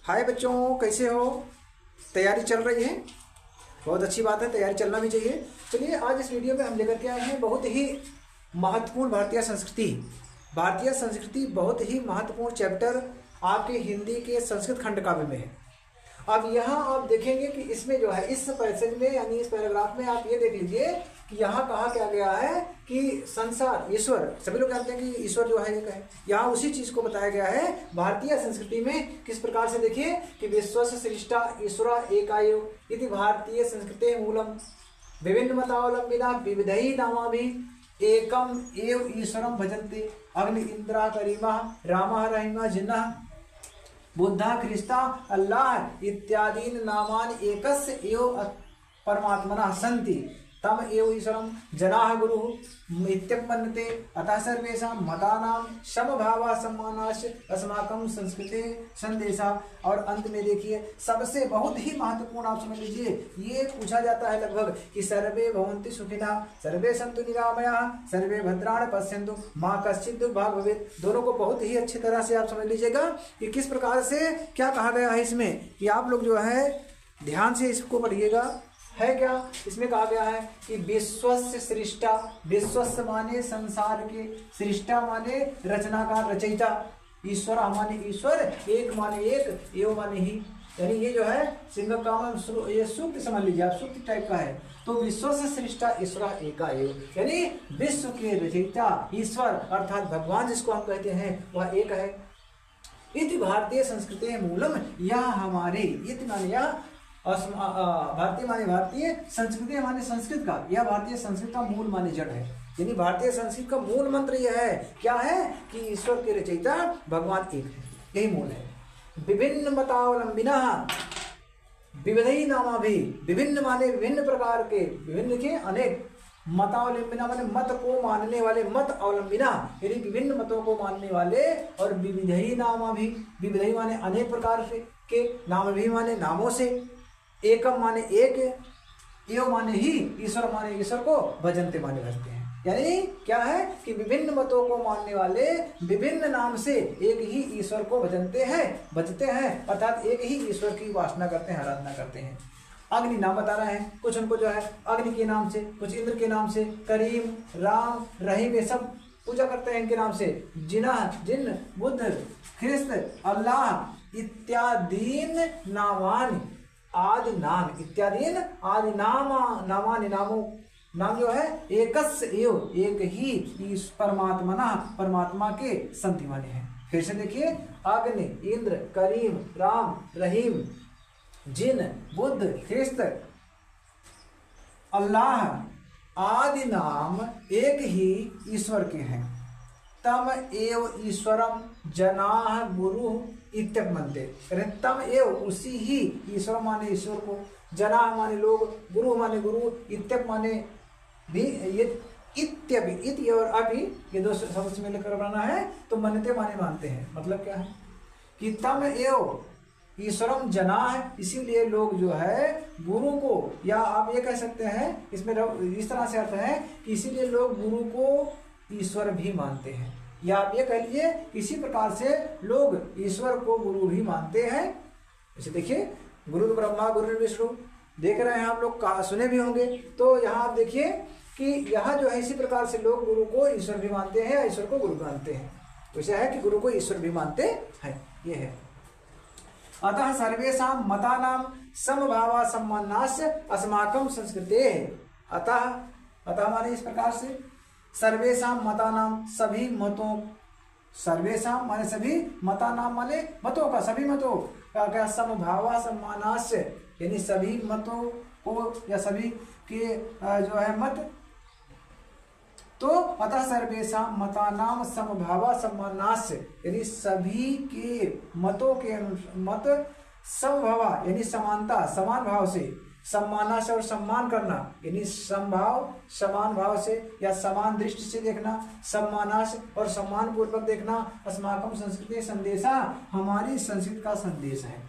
हाय बच्चों, कैसे हो? तैयारी चल रही है? बहुत अच्छी बात है, तैयारी चलना भी चाहिए। चलिए, आज इस वीडियो में हम लेकर के आए हैं बहुत ही महत्वपूर्ण भारतीय संस्कृति। भारतीय संस्कृति बहुत ही महत्वपूर्ण चैप्टर आपके हिंदी के संस्कृत खंड काव्य में है। अब यहाँ आप देखेंगे कि इसमें जो है, इस पैसेज में यानी इस पैराग्राफ में आप ये देख लीजिए कि यहाँ कहा क्या गया है कि संसार, ईश्वर, सभी लोग जानते हैं कि ईश्वर जो है एक है। यहाँ उसी चीज को बताया गया है भारतीय संस्कृति में। किस प्रकार से देखिए कि विश्वस्य सृष्टा ईश्वरा एकायो इति भारतीय संस्कृते मूलम विभिन्न मतावलंबिना विविधै नामाभिः एकम एव ईश्वरम भजन्ते अग्नि इंद्रा करीमा रामा रहीमा जिन्नः बुद्धा ख्रिस्ता अल्लाह इत्यादीन नामान एकस्य एव परमात्मना सन्ति तम एव ईश्वरम जनाः गुरुः इत्यपन्नते अतः सर्वेषां मतानां समभावा सम्मानाश्च अस्माकं संस्कृते संदेशा। और अंत में देखिए, सबसे बहुत ही महत्वपूर्ण आप समझ लीजिए, ये पूछा जाता है लगभग कि सर्वे भवन्ति सुखिनः सर्वे सन्तु निरामयाः सर्वे भद्राणि पश्यन्तु माँ कश्चित् दुर्भाग् भवेत्। दोनों को बहुत ही अच्छी तरह से आप समझ लीजिएगा कि किस प्रकार से क्या कहा गया है इसमें, कि आप लोग जो है ध्यान से इसको पढ़िएगा। है क्या इसमें कहा गया है कि विश्वस्य सृष्टा, विश्वस्य माने संसार के, सृष्टा माने रचनाकार, रचयिता, ईश्वर माने ईश्वर, एक माने एक, एव माने ही। यानी ये जो है सिंह काम, ये सूक्त समझ लीजिए आप, सूक्त टाइप का है। तो विश्वस्य सृष्टा ईश्वरा एका एव, यानी विश्व के रचयिता ईश्वर अर्थात भगवान जिसको हम कहते हैं वह एक है। इति भारतीय संस्कृति मूलम, यह हमारे, इति माने यह, भारतीय माने भारतीय, संस्कृति माने संस्कृत का, यह भारतीय संस्कृत का मूल माने जड़ है। यानी भारतीय संस्कृत का मूल मंत्र यह है, क्या है कि ईश्वर के रचयिता भगवान एक है, यही मूल है। विभिन्न मतावलंबिना विविधै नामाभिः, विभिन्न माने विभिन्न प्रकार के, विभिन्न के अनेक, मतावलंबिना माने मत को मानने वाले, मत अवलंबिना यानी विभिन्न मतों को मानने वाले, और विविधै नामाभिः, विविधै माने अनेक प्रकार से के, नामाभिः माने नामों से, एकम माने एक, एव माने ही, ईश्वर माने ईश्वर को, भजन्ते माने भजते हैं। यानी क्या है कि विभिन्न मतों को मानने वाले विभिन्न नाम से एक ही ईश्वर को भजनते हैं, भजते हैं, अर्थात एक ही ईश्वर की उपासना करते हैं, आराधना करते हैं। अग्नि नाम बता रहे हैं, कुछ उनको जो है अग्नि के नाम से, कुछ इंद्र के नाम से, करीम, राम, रहीम, ये सब पूजा करते हैं इनके नाम से। जिन्नह, जिन्न, बुद्ध, ख्रिस्त, अल्लाह इत्यादीन नामान, आदि नाम, इत्यादीन आदि नामानि, नामों, नाम जो है एकस्य एव, एक ही परमात्मना, परमात्मा के संति माने हैं। फिर से देखिए, अग्नि, इंद्र, करीम, राम, रहीम, जिन, बुद्ध, ख्रिस्त, अल्लाह आदि नाम एक ही ईश्वर के हैं। तम एव ईश्वरम जनाः गुरु इत्यपन्नते, तम एव उसी ही, ईश्वर माने ईश्वर को, जनाः माने लोग, गुरु माने गुरु, इत्यप माने भी, ये इत्यपि, इति और अभी ये दो शब्द से मिलकर बनाना है, तो मनते माने मानते हैं। मतलब क्या है कि तम एव ईश्वरम जनाः, इसीलिए लोग जो है गुरु को, या आप ये कह सकते हैं इसमें इस तरह से अर्थ है कि इसीलिए लोग गुरु को ईश्वर भी मानते हैं, या आप ये कह लीजिए इसी प्रकार से लोग ईश्वर को गुरु भी मानते हैं। जैसे देखिए, गुरु ब्रह्मा गुरु विष्णु, देख रहे हैं आप लोग, सुने भी होंगे। तो यहाँ आप देखिए कि यहाँ जो है इसी प्रकार से लोग गुरु को ईश्वर भी मानते हैं, ईश्वर को गुरु मानते हैं। तो ऐसा है कि गुरु को ईश्वर भी मानते हैं, ये है। अतः सर्वेषां मतानां समभावा सम्मानास्य अस्माकं संस्कृते। अतः माने इस प्रकार से, सर्वेषां मतानां, सभी मतों, सर्वेषां माने सभी, मतानां माने मतों का, सभी मतों का क्या, समभावा सम्मानास्य यानी सभी मतों को, या सभी के जो है मत, तो अतः सर्वेषां मतानां समभावा सम्मानास्य यानी सभी के मतों के मत, समभावा यानी समानता, समान भाव से, सम्माना से और सम्मान करना यानी समभाव, समान भाव से या समान दृष्टि से देखना, सम्मानाश और सम्मान पूर्वक देखना। अस्माकम संस्कृति संदेशा, हमारी संस्कृत का संदेश है,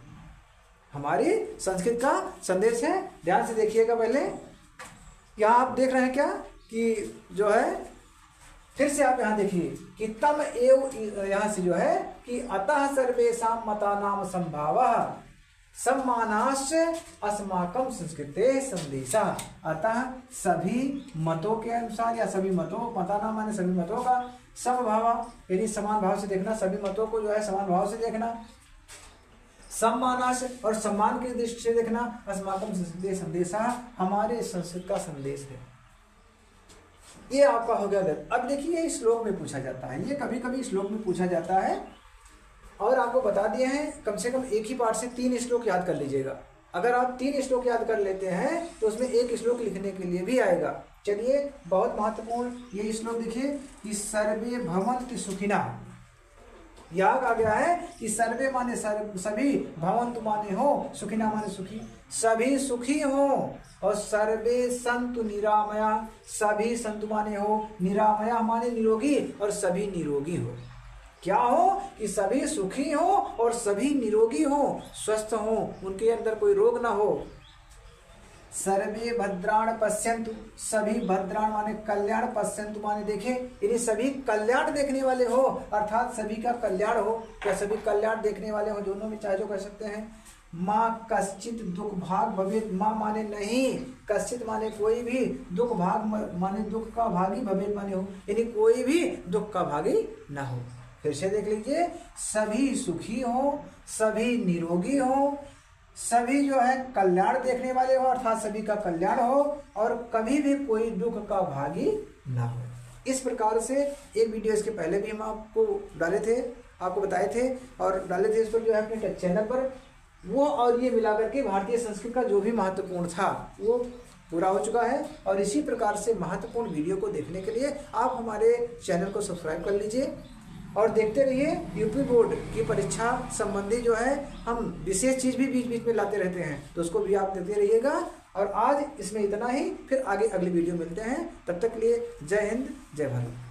हमारी संस्कृत का संदेश है। ध्यान से देखिएगा, पहले यहाँ आप देख रहे हैं क्या कि जो है फिर से आप यहाँ देखिए कि तम एव, यहाँ से जो है कि अतः सर्वेषां मतानां संभावः सम्मानाश्च अस्माकं संस्कृते संदेशा। अतः सभी मतों के अनुसार या सभी मतों, मतानां माने सभी मतों का, समभाव यानी समान भाव से देखना, सभी मतों को जो है समान भाव से देखना, सम्मानाश और सम्मान की दृष्टि से देखना, अस्माकं संस्कृते संदेशा हमारे संस्कृत का संदेश है। ये आपका हो गया। अब देखिए ये श्लोक में पूछा जाता है, ये कभी कभी श्लोक में पूछा जाता है और आपको बता दिए हैं कम से कम एक ही पाठ से 3 श्लोक याद कर लीजिएगा। अगर आप 3 श्लोक याद कर लेते हैं तो उसमें 1 श्लोक लिखने के लिए भी आएगा। चलिए बहुत महत्वपूर्ण ये श्लोक देखिए कि सर्वे भवन्तु सुखिनः। याद आ गया है कि सर्वे माने सभी, भवन्तु माने हो, सुखिनः माने सुखी, सभी सुखी हो, और सर्वे संतु निरामया, सभी संतु माने हो, निरामया माने निरोगी, और सभी निरोगी हो। क्या हो कि सभी सुखी हो और सभी निरोगी हो, स्वस्थ हो, उनके अंदर कोई रोग ना हो। सर्वे भद्राण पश्यन्तु, सभी भद्राण माने कल्याण, पश्यन्तु माने देखें, यानी सभी कल्याण देखने वाले हो, अर्थात सभी का कल्याण हो, या सभी कल्याण देखने वाले हो, दोनों में चाहे जो कर सकते हैं। माँ कश्चित दुख भाग भवेत, माँ माने नहीं, कश्चित माने कोई भी, दुख भाग माने दुख का भागी, भवेत माने हो, यानी कोई भी दुख का भागी ना हो। फिर से देख लीजिए, सभी सुखी हो, सभी निरोगी हो, सभी जो है कल्याण देखने वाले हो, अर्थात सभी का कल्याण हो, और कभी भी कोई दुख का भागी ना हो। इस प्रकार से एक वीडियो इसके पहले भी हम आपको डाले थे, आपको बताए थे और डाले थे इस पर जो है अपने चैनल पर, वो और ये मिलाकर के भारतीय संस्कृत का जो भी महत्वपूर्ण था वो पूरा हो चुका है। और इसी प्रकार से महत्वपूर्ण वीडियो को देखने के लिए आप हमारे चैनल को सब्सक्राइब कर लीजिए और देखते रहिए। यूपी बोर्ड की परीक्षा संबंधी जो है हम विशेष चीज़ भी बीच बीच में लाते रहते हैं, तो उसको भी आप देखते रहिएगा। और आज इसमें इतना ही, फिर आगे अगली वीडियो मिलते हैं, तब तक के लिए जय हिंद जय भारत।